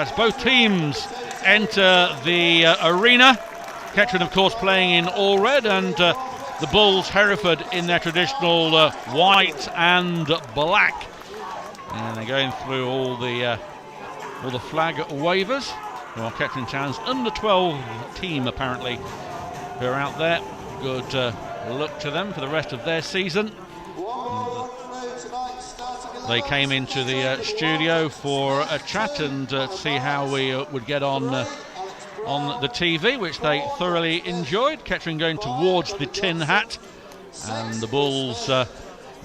as both teams enter the arena. Kettering, of course, playing in all red, and the Bulls, Hereford, in their traditional white and black. And they're going through all the flag wavers. Well, Kettering Town's under-12 team, apparently, who are out there. Good look to them for the rest of their season. They came into the studio for a chat and see how we would get on the TV, which they thoroughly enjoyed. Kettering going towards the tin hat, and the Bulls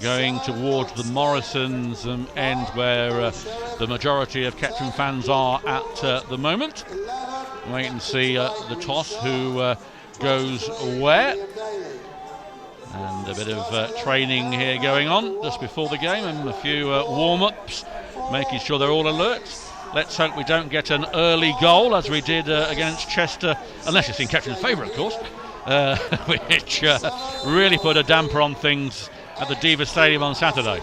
going towards the Morrison's end, where the majority of Kettering fans are at the moment. Wait and see the toss, who goes where. And a bit of training here going on just before the game, and a few warm-ups, making sure they're all alert. Let's hope we don't get an early goal as we did against Chester, unless it's in Kettering's favour, of course, which really put a damper on things at the Diva Stadium on Saturday.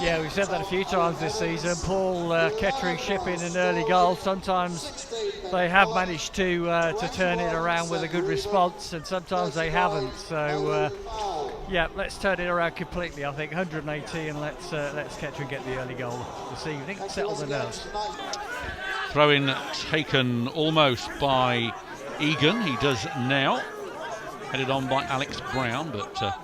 Yeah, we've said that a few times this season. Paul, Kettering shipping an early goal. Sometimes they have managed to turn it around with a good response, and sometimes they haven't. So, yeah, let's turn it around completely. I think 180, and let's Kettering get the early goal this evening. Settle the nerves. Throw-in taken almost by Egan. He does now. Headed on by Alex Brown, but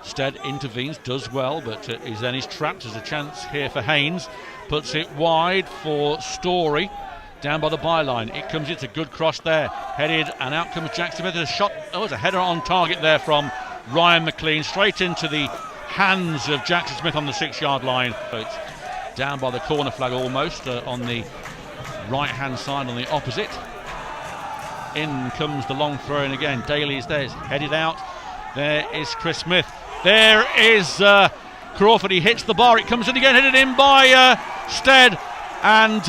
Stead intervenes, does well, but he's trapped. There's a chance here for Haynes. Puts it wide for Story, down by the byline. It's a good cross there. Headed, and out comes Jackson with a shot. Oh, it's a header on target there from Ryan McLean, straight into the hands of Jackson Smith on the 6-yard line. So it's down by the corner flag almost, on the right-hand side, on the opposite. In comes the long throw in again. Daly is there, headed out. There is Chris Smith. There is Crawford. He hits the bar. It comes in again, headed in by Stead, and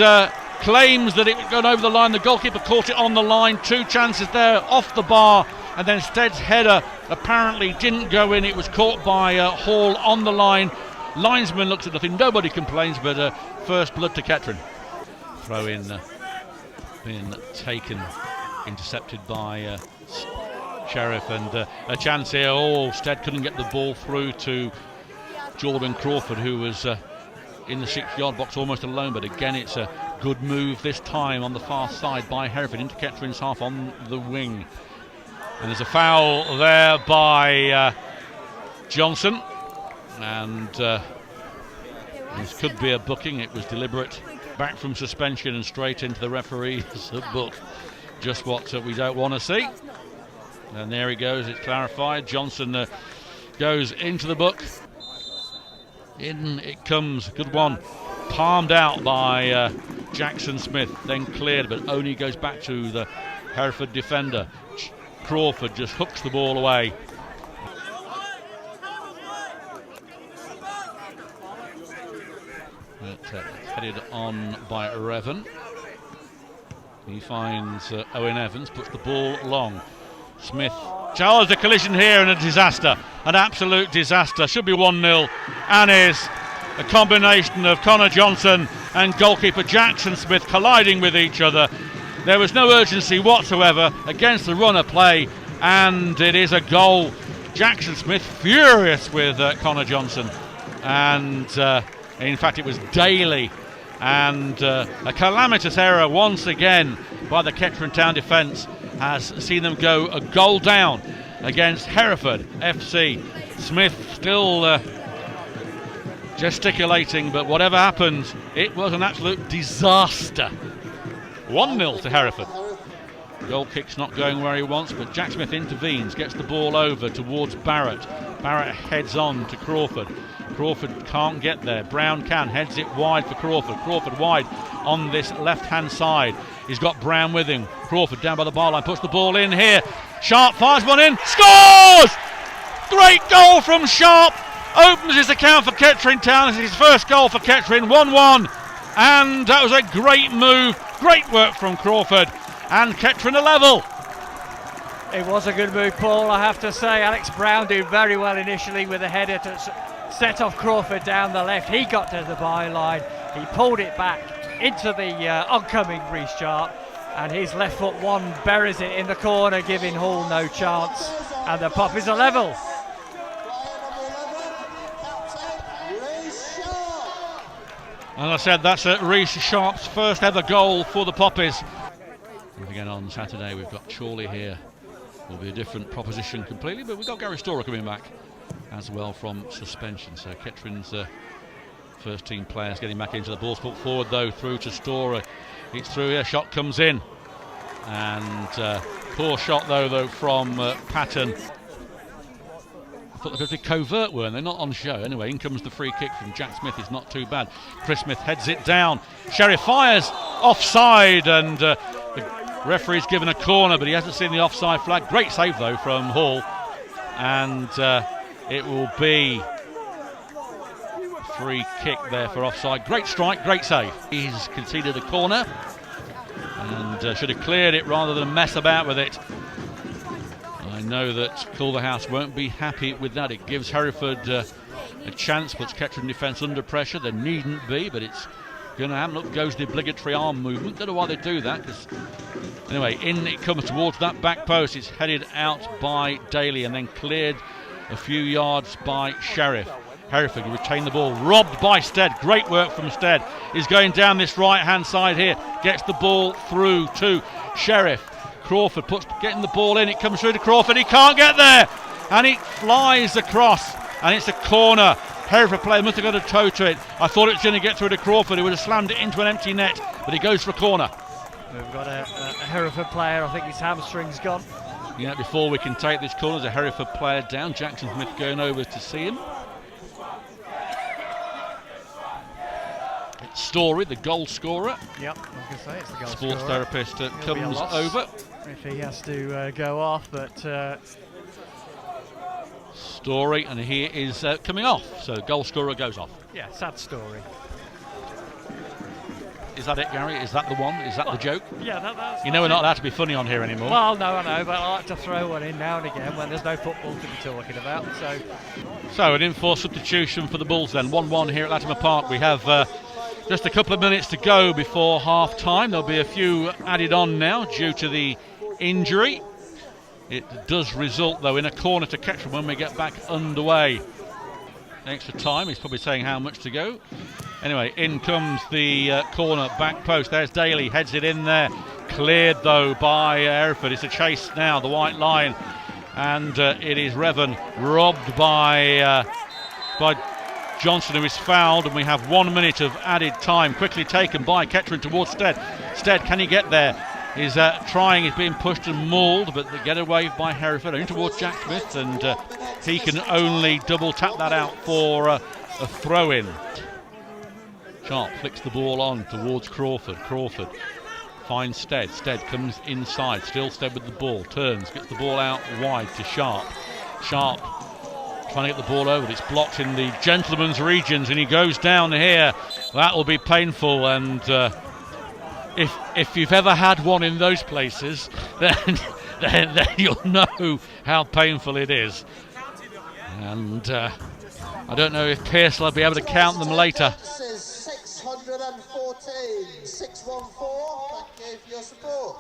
claims that it had gone over the line. The goalkeeper caught it on the line. 2 chances there off the bar, and then Stead's header apparently didn't go in. It was caught by Hall on the line. Linesman looks at nothing. Nobody complains, but first blood to Kettering. Throw in been taken, intercepted by Sheriff, and a chance here. Stead couldn't get the ball through to Jordan Crawford, who was in the 6-yard box almost alone, but again it's a good move this time on the far side by Hereford into Kettering's half on the wing. And there's a foul there by Johnson, and this could be a booking. It was deliberate, back from suspension and straight into the referee's book. Just what we don't want to see. And there he goes, it's clarified. Johnson goes into the book. In it comes, good one. Palmed out by Jackson Smith, then cleared, but only goes back to the Hereford defender. Crawford just hooks the ball away. Headed on by Revan. He finds Owen Evans, puts the ball long. Smith, Charles, the collision here, and a disaster, an absolute disaster. Should be 1-0, and is a combination of Connor Johnson and goalkeeper Jackson Smith colliding with each other. There was no urgency whatsoever against the run of play, and it is a goal. Jackson Smith furious with Connor Johnson, and in fact it was Daly, and a calamitous error once again by the Kettering Town defence has seen them go a goal down against Hereford FC. Smith still gesticulating, but whatever happens, it was an absolute disaster. 1-0 to Hereford. Goal kick's not going where he wants, but Jack Smith intervenes, gets the ball over towards Barrett. Barrett heads on to Crawford. Crawford can't get there. Brown can, heads it wide for Crawford. Crawford wide on this left-hand side. He's got Brown with him. Crawford down by the byline, puts the ball in here. Sharp fires one in, scores! Great goal from Sharp. Opens his account for Kettering Town. This is his first goal for Kettering, 1-1. And that was a great move. Great work from Crawford. And Kettering a level. It was a good move, Paul, I have to say. Alex Brown did very well initially with a header to set off Crawford down the left. He got to the byline. He pulled it back. into the oncoming Reece Sharp, and his left foot one buries it in the corner, giving Hall no chance, and the Poppies are level. As I said, that's Reece Sharp's first ever goal for the Poppies. And again on Saturday we've got Chorley here. Will be a different proposition completely, but we've got Gary Storer coming back as well from suspension. So Kettering's first team players getting back into the ball's put forward though, through to Storer. It's through here, shot comes in, and poor shot though from Patton. I thought they could be covert, weren't they? Not on show. Anyway, in comes the free kick from Jack Smith. It's not too bad. Chris Smith heads it down. Sheriff fires offside, and the referee's given a corner, but he hasn't seen the offside flag. Great save though from Hall, and it will be a free kick there for offside. Great strike, great save. He's conceded a corner and should have cleared it rather than mess about with it. I know that Culverhouse won't be happy with that. It gives Hereford a chance, puts Kettering defence under pressure. There needn't be, but it's going to happen. Look, goes the obligatory arm movement. Don't know why they do that. Anyway, in it comes towards that back post. It's headed out by Daly and then cleared a few yards by Sheriff. Hereford retain the ball, robbed by Stead. Great work from Stead. He's going down this right hand side here, gets the ball through to Sheriff. Crawford getting the ball in, it comes through to Crawford, he can't get there, and it flies across, and it's a corner. Hereford player must have got a toe to it. I thought it was going to get through to Crawford, who would have slammed it into an empty net, but he goes for a corner. We've got a Hereford player, I think his hamstring's gone. Yeah, before we can take this corner, there's a Hereford player down. Jackson Smith going over to see him. It's Story, the goal scorer. Yep, I was going to say it's the goal Sports scorer. therapist comes over. If he has to go off, but Story, and he is coming off, so goal scorer goes off. Yeah, sad story. Is that it, Gary? Is that the one? Is that the joke? Yeah, that's you know we're not allowed to be funny on here anymore. Well, no, I know, but I like to throw one in now and again when there's no football to be talking about. So an in-force substitution for the Bulls then. 1-1 here at Latimer Park. We have just a couple of minutes to go before half-time. There'll be a few added on now due to the injury. It does result though in a corner to Kettering when we get back underway. Extra time, he's probably saying how much to go. Anyway, in comes the corner, back post. There's Daly, heads it in there. Cleared though by Hereford. It's a chase now, the white line, and it is Revan robbed by Johnson, who is fouled, and we have 1 minute of added time. Quickly taken by Kettering towards Stead. Stead, can he get there? He's trying, he's being pushed and mauled, but they get away by Hereford in towards Jack Smith, and he can only double tap that out for a throw-in. Sharp flicks the ball on towards Crawford. Crawford finds Stead. Stead comes inside, still Stead with the ball, turns, gets the ball out wide to Sharp. Sharp trying to get the ball over, it's blocked in the gentleman's regions, and he goes down here. That will be painful, and if you've ever had one in those places, then you'll know how painful it is. And I don't know if Pearce will be able to count them later. 614, 614, thank you for your support.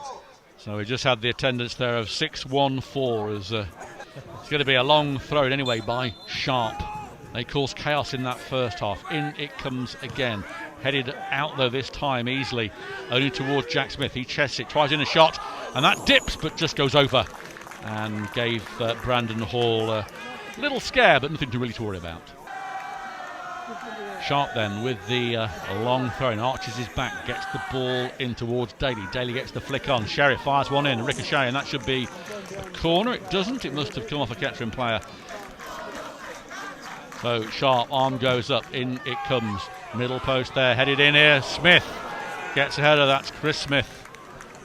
So we just had the attendance there of 614 as it's going to be a long throw anyway by Sharp. They caused chaos in that first half. In it comes again. Headed out though this time easily, only towards Jack Smith. He chests it, tries in a shot, and that dips but just goes over and gave Brandon Hall a little scare, but nothing to really worry about. Sharp then with the long throw, and arches his back, gets the ball in towards Daly. Daly gets the flick on. Sheriff fires one in, ricochet, and that should be a corner. It doesn't, it must have come off a Kettering player. So Sharp, arm goes up, in it comes. Middle post there, headed in here. Smith gets a header, that's Chris Smith.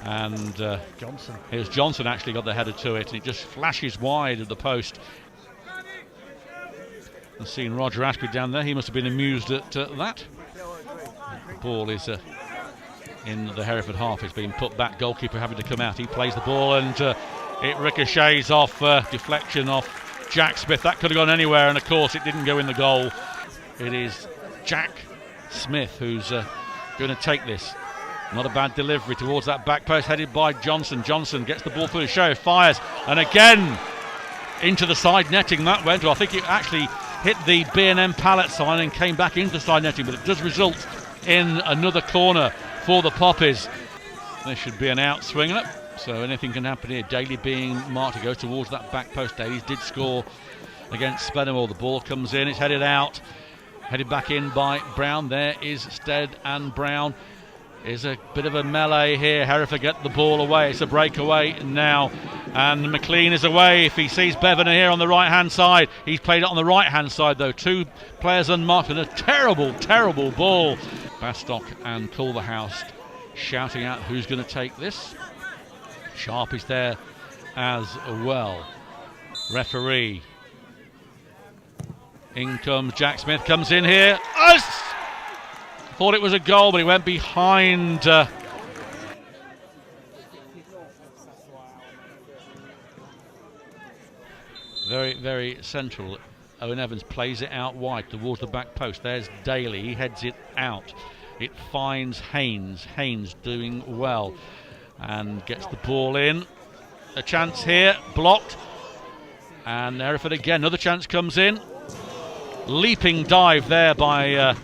And Johnson. Here's Johnson actually got the header to it, and it just flashes wide of the post. I've seen Roger Ashby down there, he must have been amused at that. The ball is in the Hereford half, it's being put back, goalkeeper having to come out. He plays the ball, and it ricochets off, deflection off Jack Smith. That could have gone anywhere, and of course it didn't go in the goal. It is Jack Smith who's going to take this. Not a bad delivery towards that back post, headed by Johnson. Johnson gets the ball through the show, fires, and again into the side netting that went. Well, I think it actually hit the B&M pallet sign and came back into the side netting, but it does result in another corner for the Poppies. There should be an out swinger, so anything can happen here. Daly being marked to go towards that back post. Daly did score against Spennerwell. The ball comes in, it's headed out, headed back in by Brown. There is Stead and Brown. Is a bit of a melee here. Hereford get the ball away. It's a breakaway now, and McLean is away. If he sees Bevan here on the right hand side, he's played it on the right hand side though. Two players unmarked and a terrible ball. Bastock and Culverhouse shouting out who's going to take this. Sharp is there as well. Referee. In comes Jack Smith, comes in here. Thought it was a goal, but he went behind. Very central. Owen Evans plays it out wide towards the back post. There's Daly, he heads it out. It finds Haynes. Haynes doing well and gets the ball in. A chance here, blocked. And Hereford again, another chance comes in. Leaping dive there by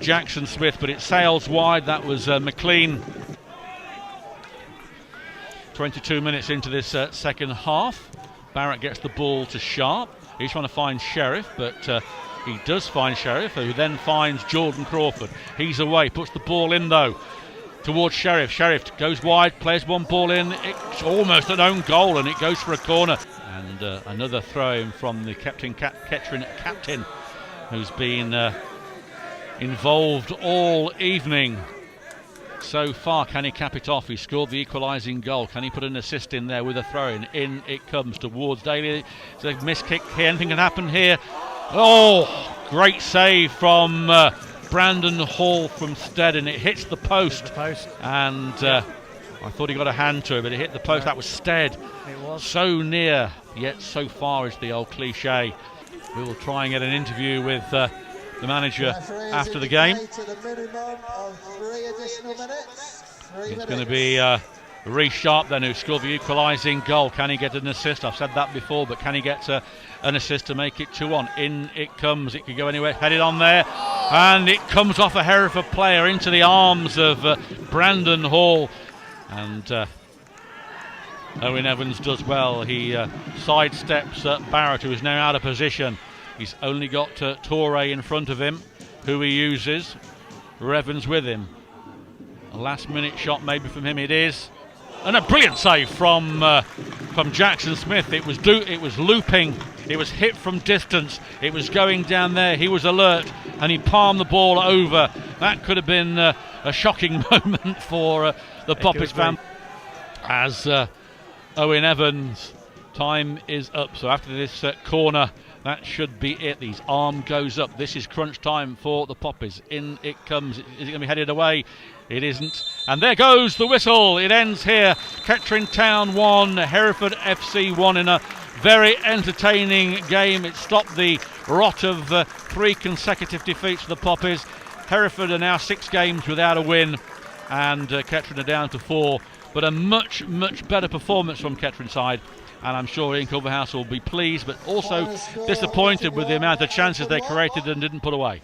Jackson Smith, but it sails wide. That was McLean. 22 minutes into this second half. Barrett gets the ball to Sharp. He's trying to find Sheriff, but he does find Sheriff, who then finds Jordan Crawford. He's away, puts the ball in though towards Sheriff. Sheriff goes wide, plays one ball in. It's almost an own goal, and it goes for a corner. And another throw in from the Kettering captain, who's been involved all evening so far. Can he cap it off? He scored the equalising goal. Can he put an assist in there with a throw in? In it comes towards Daly. It's a missed kick here. Anything can happen here. Oh, great save from Brandon Hall from Stead, and it hits the post. And I thought he got a hand to it, but it hit the post. That was Stead. It was. So near, yet so far is the old cliche. We will try and get an interview with the manager after the game. It's going to be Rhys Sharp then, who scored the equalising goal. Can he get an assist? I've said that before, but can he get an assist to make it 2-1? In it comes. It could go anywhere. Headed on there, and it comes off a Hereford player into the arms of Brandon Hall. And Owen Evans does well. He sidesteps Barrett, who is now out of position. He's only got Torre in front of him, who he uses. Evans with him. A last minute shot maybe from him it is. And a brilliant save from Jackson Smith. It was looping. It was hit from distance. It was going down there. He was alert, and he palmed the ball over. That could have been a shocking moment for the Poppies fan. As Owen Evans, time is up. So after this corner, that should be it. His arm goes up. This is crunch time for the Poppies. In it comes. Is it going to be headed away? It isn't. And there goes the whistle. It ends here. Kettering Town 1, Hereford FC 1 in a very entertaining game. It stopped the rot of 3 consecutive defeats for the Poppies. Hereford are now 6 games without a win, and Kettering are down to 4. But a much better performance from Kettering side. And I'm sure Ian Culverhouse will be pleased, but also disappointed with the amount of chances they created and didn't put away.